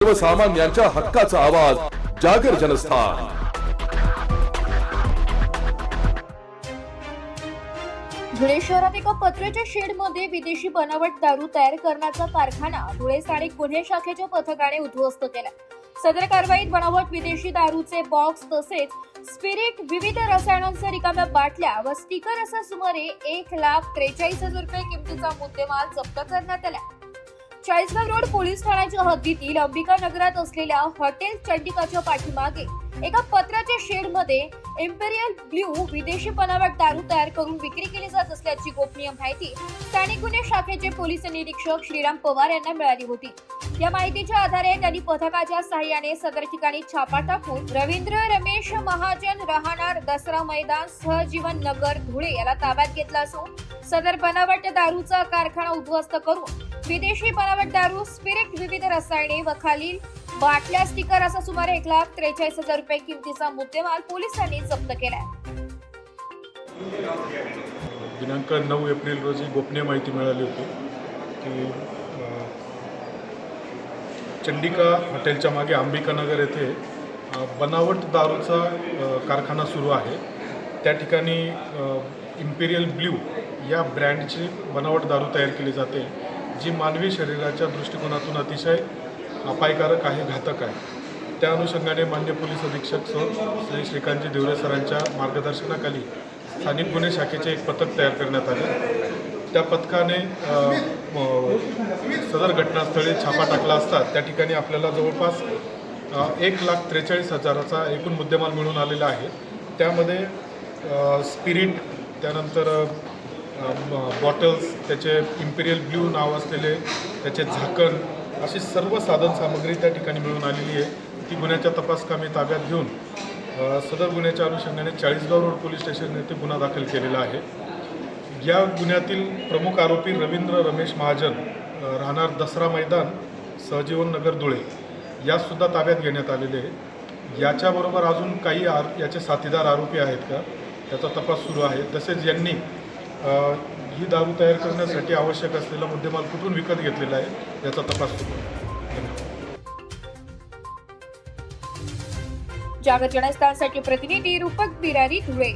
सर्वसामान्यांच्या हक्काचा आवाज जागर जनस्थान। धुळे शहरात एका पत्र्याच्या शेडमध्ये विदेशी बनावट दारू तयार करण्याचा कारखाना धुळे स्थानिक गुन्हे शाखेच्या पथकाने उद्ध्वस्त केला। सदर कारवाईत बनावट विदेशी दारूचे बॉक्स तसेच स्पिरिट, विविध रसायनांच्या रिकाम्या बाटल्या व स्टिकर असा सुमारे 1,43,000 रुपये किमतीचा मुद्देमाल जप्त करण्यात आला। चाळीसगाव रोड पोलीस ठाण्याच्या हद्दीतील अंबिका नगरात असलेल्या हॉटेल चंडिकाच्या पाठीमागे एका पत्र्याच्या शेडमध्ये इम्पेरियल ब्ल्यू विदेशी बनावट दारू तयार करून विक्री केली जात असल्याची गोपनीय माहिती स्थानिक गुन्हे शाखेचे पोलीस निरीक्षक श्रीराम पवार यांना मिळाली होती। या माहितीच्या आधारे त्यांनी पथकाच्या सहाय्याने सदर ठिकाणी छापा टाकून रवींद्र रमेश महाजन राहणार दसरा मैदान सहजीवन नगर धुळे याला ताब्यात घेतला असून सदर बनावट दारूचा कारखाना उद्ध्वस्त करून विदेशी बनावट दारू, स्पिरिट, विविध रसायने व खालील बाटल्या, स्टिकर असा सुमारे 1,43,000 रुपये किमतीचा मुद्देमाल पोलिसांनी जप्त केलाय। दिनांक 9 एप्रिल रोजी गोपनीय माहिती मिळाली होती की चंडिका हॉटेलच्या मागे अंबिका नगर येथे बनावट दारूचा कारखाना सुरू आहे। त्या ठिकाणी इम्पेरियल ब्ल्यू या ब्रँडची बनावट दारू तयार केली जाते, जी मानवी शरीराच्या दृष्टिकोनातून अतिशय अपायकारक आहे, घातक आहे। त्या अनुषंगाने मान्य पोलीस अधीक्षक श्री श्रीकांतजी देवरे सरांच्या मार्गदर्शनाखाली स्थानिक गुन्हे शाखेचे एक पथक तयार करण्यात आले। त्या पथकाने सदर घटनास्थळी छापा टाकला असता त्या ठिकाणी आपल्याला जवळपास 1,43,000चा एकूण मुद्देमाल मिळून आलेला आहे। त्यामध्ये स्पिरिट, त्यानंतर बॉटल्स, त्याचे इम्पेरियल ब्ल्यू नाव असलेले त्याचे झाकण, अशी सर्व साधन सामग्री त्या ठिकाणी मिळून आलेली आहे। ती गुन्ह्याच्या तपासकामी ताब्यात घेऊन सदर गुन्ह्याच्या अनुषंगाने चाळीसगाव रोड पोलीस स्टेशन येथे गुन्हा दाखल केलेला आहे। या गुन्ह्यातील प्रमुख आरोपी रवींद्र रमेश महाजन राहणार दसरा मैदान सहजीवन नगर धुळे यासुद्धा ताब्यात घेण्यात आलेले आहे। याच्याबरोबर अजून काही याचे साथीदार आरोपी आहेत का त्याचा तपास सुरू आहे। तसेच यांनी ही दारू तयार करण्यासाठी आवश्यक असलेला मुद्देमाल कुठून विकत घेतलेला आहे याचा तपास सुरू आहे। जागर जनस्थानसाठी प्रतिनिधी रूपक बिरारी धुळे।